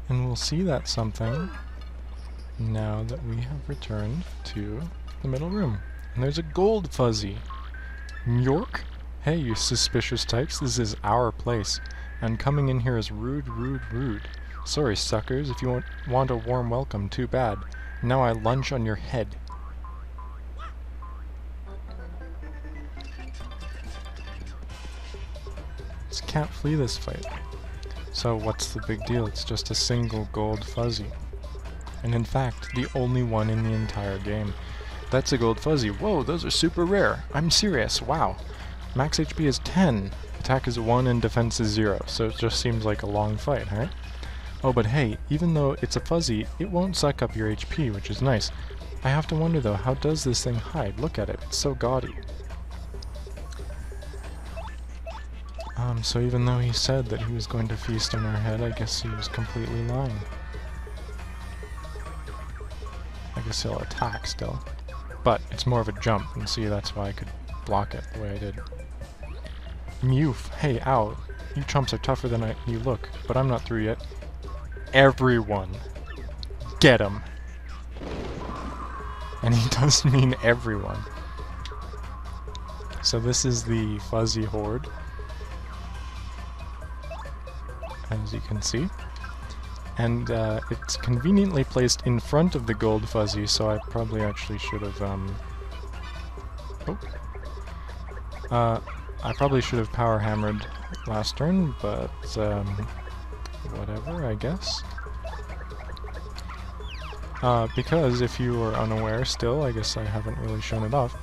And we'll see that something now that we have returned to the middle room. And there's a gold fuzzy. York? Hey, you suspicious types, this is our place. And coming in here is rude, rude, rude. Sorry, suckers, if you want a warm welcome, too bad. Now I lunge on your head. Just can't flee this fight. So what's the big deal? It's just a single gold fuzzy. And in fact, the only one in the entire game. That's a gold fuzzy. Whoa, those are super rare. I'm serious, wow. Max HP is 10, attack is 1, and defense is 0, so it just seems like a long fight, right? Oh, but hey, even though it's a fuzzy, it won't suck up your HP, which is nice. I have to wonder though, how does this thing hide? Look at it, it's so gaudy. So even though he said that he was going to feast on our head, I guess he was completely lying. I guess he'll attack still. But it's more of a jump, and see, that's why I could block it the way I did. Mewf, hey, ow. You chumps are tougher than you look, but I'm not through yet. Everyone, get him. And he does mean everyone. So this is the fuzzy horde, as you can see. And it's conveniently placed in front of the gold fuzzy, so I probably actually should have, I probably should have power hammered last turn, but whatever, I guess. Because if you were unaware still, I guess I haven't really shown it off,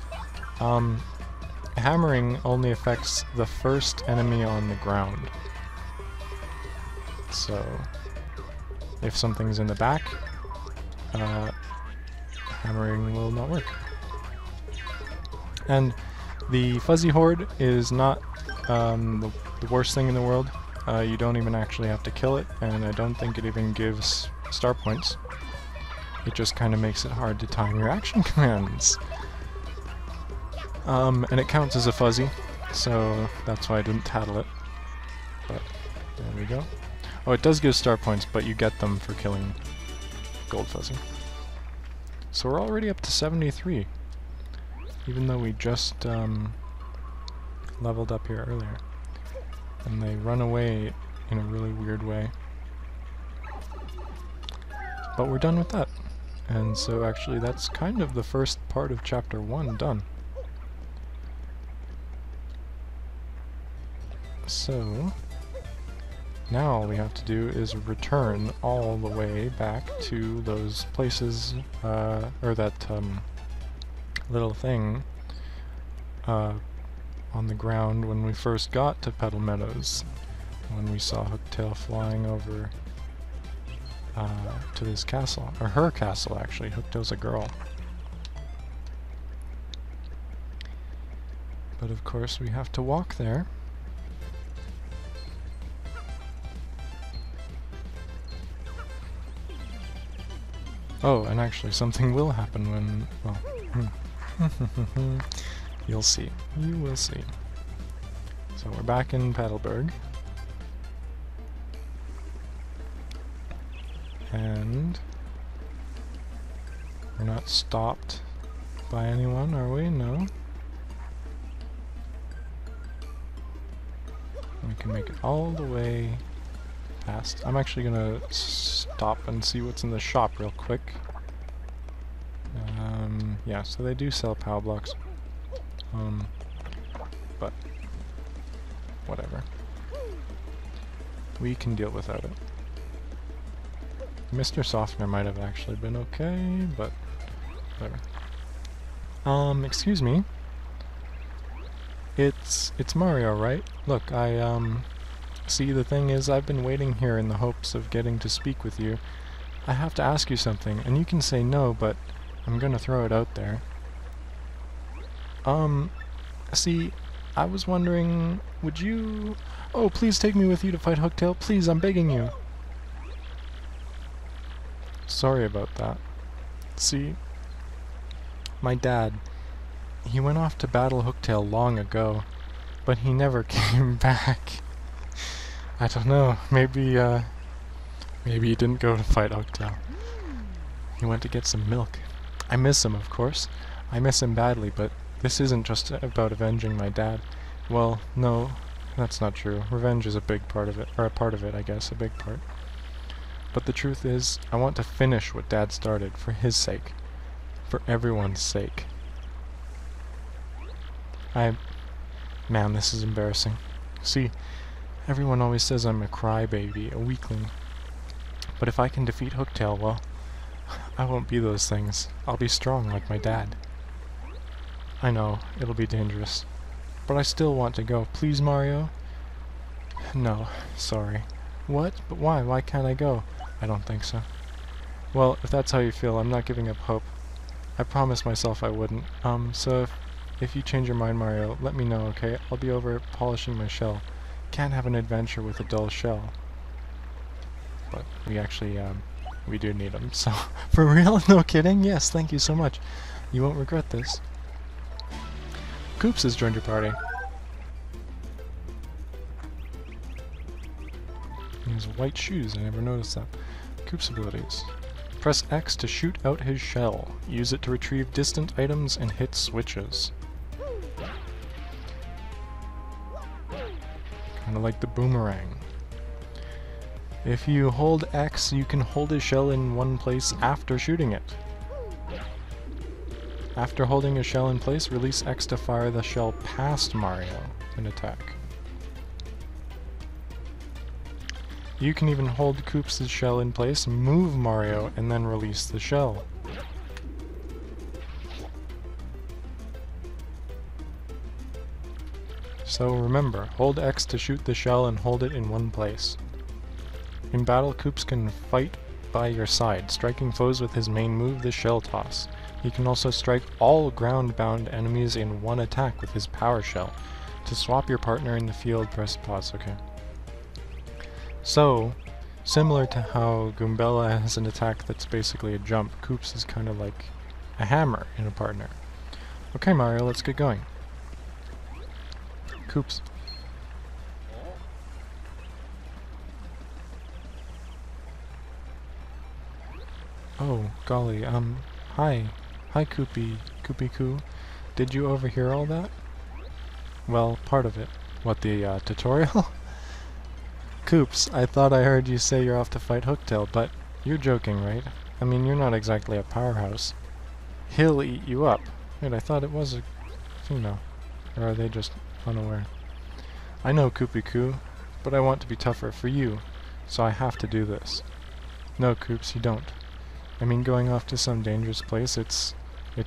hammering only affects the first enemy on the ground. So if something's in the back, hammering will not work. And the fuzzy horde is not the worst thing in the world. You don't even actually have to kill it, and I don't think it even gives star points. It just kind of makes it hard to time your action commands. And it counts as a fuzzy, so that's why I didn't tattle it. But there we go. Oh, it does give star points, but you get them for killing gold fuzzy. So we're already up to 73. Even though we just leveled up here earlier. And they run away in a really weird way. But we're done with that. And so actually that's kind of the first part of chapter 1 done. So now all we have to do is return all the way back to those places, or that little thing on the ground when we first got to Petal Meadows, when we saw Hooktail flying over to this castle, or her castle actually. Hooktail's a girl. But of course we have to walk there. Oh, and actually something will happen when, well, you'll see. You will see. So we're back in Paddleberg. And we're not stopped by anyone, are we? No. We can make it all the way past. I'm actually gonna stop and see what's in the shop real quick. Yeah, so they do sell POW blocks. But whatever. We can deal without it. Mr. Softener might have actually been okay, but whatever. Excuse me. It's Mario, right? Look, see, the thing is, I've been waiting here in the hopes of getting to speak with you. I have to ask you something, and you can say no, but I'm gonna throw it out there. See, I was wondering, would you... Oh, please take me with you to fight Hooktail. Please, I'm begging you. Sorry about that. See, my dad, he went off to battle Hooktail long ago, but he never came back. I don't know, maybe Maybe he didn't go to fight Hooktail. He went to get some milk. I miss him, of course. I miss him badly, but this isn't just about avenging my dad. Well, no, that's not true. Revenge is a big part of it, or a part of it, I guess, a big part. But the truth is, I want to finish what Dad started, for his sake. For everyone's sake. Man, this is embarrassing. See, everyone always says I'm a crybaby, a weakling. But if I can defeat Hooktail, well, I won't be those things. I'll be strong like my dad. I know, it'll be dangerous. But I still want to go. Please, Mario? No, sorry. What? But why? Why can't I go? I don't think so. Well, if that's how you feel, I'm not giving up hope. I promised myself I wouldn't. So if you change your mind, Mario, let me know, okay? I'll be over polishing my shell. Can't have an adventure with a dull shell. But we actually, we do need them, so... For real? No kidding? Yes, thank you so much. You won't regret this. Koops has joined your party. He has white shoes, I never noticed that. Koops abilities. Press X to shoot out his shell. Use it to retrieve distant items and hit switches. Kinda like the boomerang. If you hold X, you can hold his shell in one place after shooting it. After holding a shell in place, release X to fire the shell past Mario and attack. You can even hold Koops' shell in place, move Mario, and then release the shell. So remember, hold X to shoot the shell and hold it in one place. In battle, Koops can fight by your side, striking foes with his main move, the Shell Toss. He can also strike all ground-bound enemies in one attack with his Power Shell. To swap your partner in the field, press pause. Okay. So, similar to how Goombella has an attack that's basically a jump, Koops is kind of like a hammer in a partner. Okay, Mario, let's get going. Koops. Oh, golly, hi. Hi, Koopy Koo. Did you overhear all that? Well, part of it. What, the, tutorial? Koops, I thought I heard you say you're off to fight Hooktail, but you're joking, right? I mean, you're not exactly a powerhouse. He'll eat you up. Wait, I thought it was a female. Or are they just unaware? I know, Koopy Koo, but I want to be tougher for you, so I have to do this. No, Koops, you don't. I mean, going off to some dangerous place, it's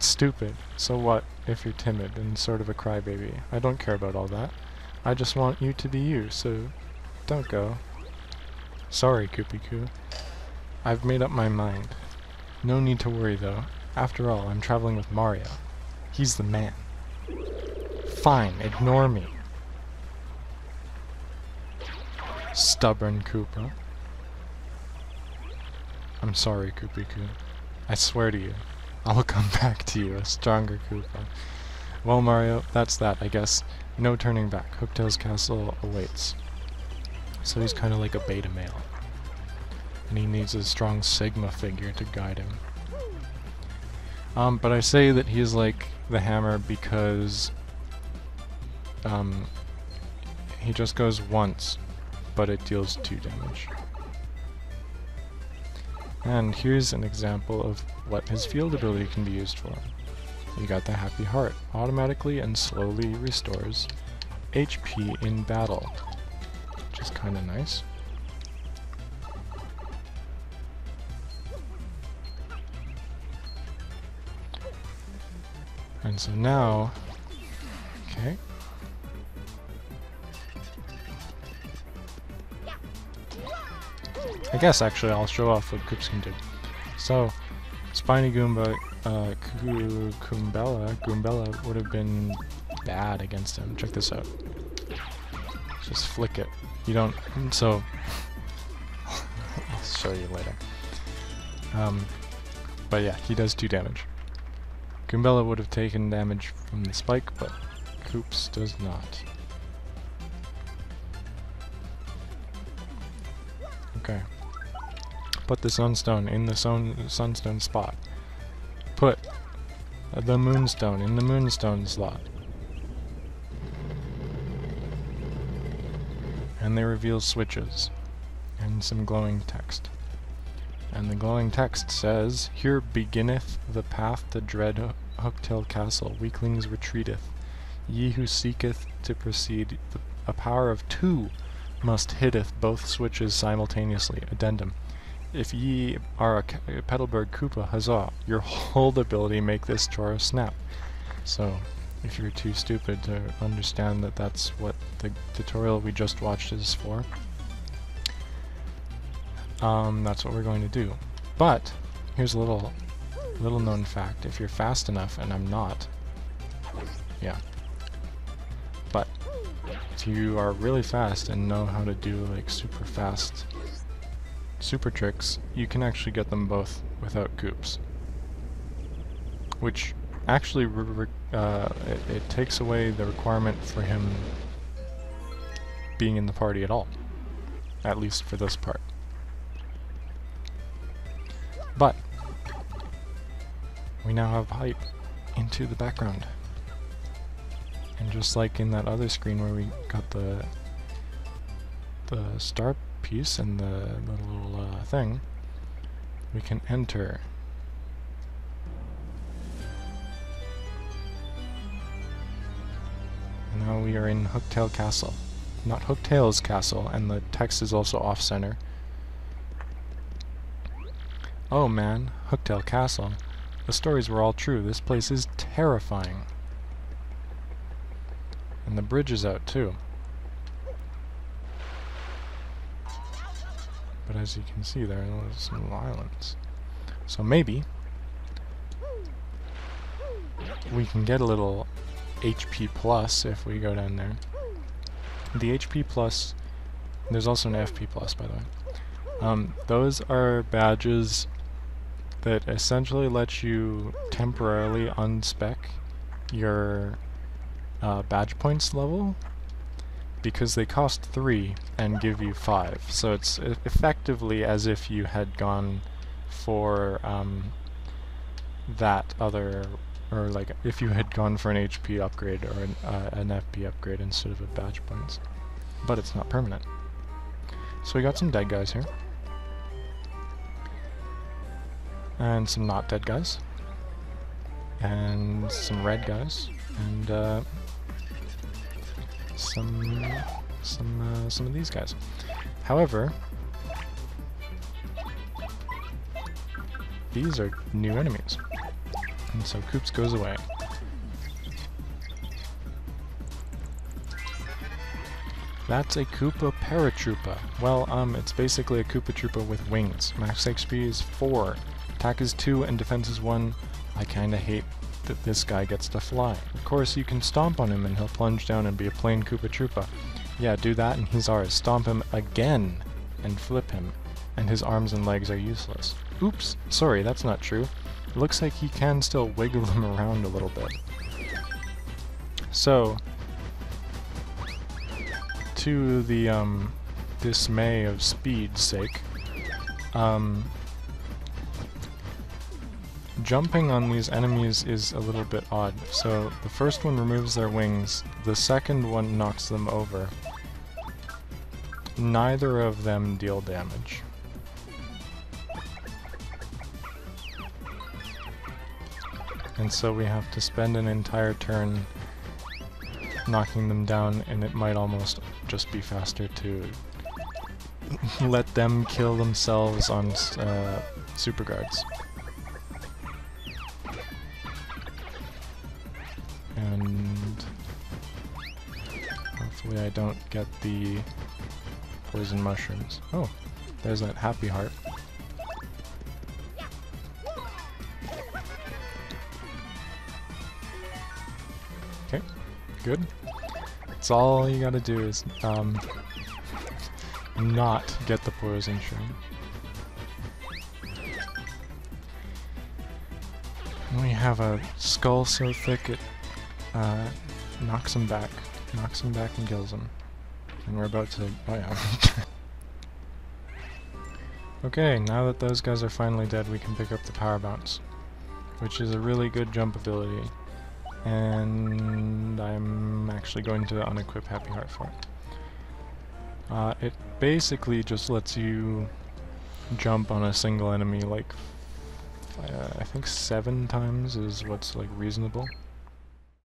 stupid. So what if you're timid and sort of a crybaby? I don't care about all that. I just want you to be you, so don't go. Sorry, Koopy Koo. I've made up my mind. No need to worry, though. After all, I'm traveling with Mario. He's the man. Fine, ignore me. Stubborn Koopa. I'm sorry, Koopy Koo. I swear to you, I'll come back to you, a stronger Koopa. Well, Mario, that's that, I guess. No turning back. Hooktail's Castle awaits. So he's kind of like a beta male. And he needs a strong Sigma figure to guide him. But I say that he's like the hammer because he just goes once, but it deals 2 damage. And here's an example of what his field ability can be used for. You got the Happy Heart. Automatically and slowly restores HP in battle, which is kind of nice. And so now, okay. I guess actually I'll show off what Koops can do. So, Spiny Goomba, Goombella would have been bad against him. Check this out. Just flick it. You don't, so, I'll show you later. But yeah, he does 2 damage. Goombella would have taken damage from the spike, but Koops does not. Okay. put the sunstone in the sunstone spot. Put the moonstone in the moonstone slot. And they reveal switches and some glowing text. And the glowing text says, "Here beginneth the path to dread Hooktail Castle. Weaklings retreateth. Ye who seeketh to proceed, a power of 2 must hitteth both switches simultaneously." Addendum. If ye are a Petalburg Koopa, huzzah! Your hold ability make this chore snap. So, if you're too stupid to understand that that's what the tutorial we just watched is for, that's what we're going to do. But here's a little known fact: if you're fast enough, and I'm not, yeah. But if you are really fast and know how to do like super fast super tricks, you can actually get them both without Koops, which actually it takes away the requirement for him being in the party at all, at least for this part. But we now have height into the background, and just like in that other screen where we got the star piece and the little thing, we can enter. And now we are in Hooktail Castle, not Hooktail's Castle, and the text is also off-center. Oh man, Hooktail Castle. The stories were all true. This place is terrifying. And the bridge is out too. But as you can see, there are some islands. So maybe we can get a little HP plus if we go down there. The HP plus, there's also an FP plus, by the way. Those are badges that essentially let you temporarily unspec your badge points level, because they cost 3 and give you 5. So it's effectively as if you had gone for that other, or like if you had gone for an HP upgrade or an FP upgrade instead of a badge points. But it's not permanent. So we got some dead guys here. And some not dead guys. And some red guys. And some of these guys. However, these are new enemies, and so Koops goes away. That's a Koopa Paratroopa. Well, it's basically a Koopa Troopa with wings. Max XP is 4, attack is 2, and defense is 1. I kinda hate that this guy gets to fly. Of course, you can stomp on him and he'll plunge down and be a plain Koopa Troopa. Yeah, do that and he's ours. Stomp him again and flip him, and his arms and legs are useless. Oops, sorry, that's not true. It looks like he can still wiggle them around a little bit. So, to the dismay of speed's sake, jumping on these enemies is a little bit odd. So the first one removes their wings, the second one knocks them over. Neither of them deal damage. And so we have to spend an entire turn knocking them down, and it might almost just be faster to let them kill themselves on super guards. And hopefully I don't get the poison mushrooms. Oh, there's that happy heart. Okay, good. That's all you gotta do is not get the poison shroom. We have a skull so thick it knocks him back and kills him. And we're about to, oh yeah. Okay, now that those guys are finally dead, we can pick up the Power Bounce, which is a really good jump ability. And I'm actually going to unequip Happy Heart for it. It basically just lets you jump on a single enemy like I think 7 times is what's like reasonable.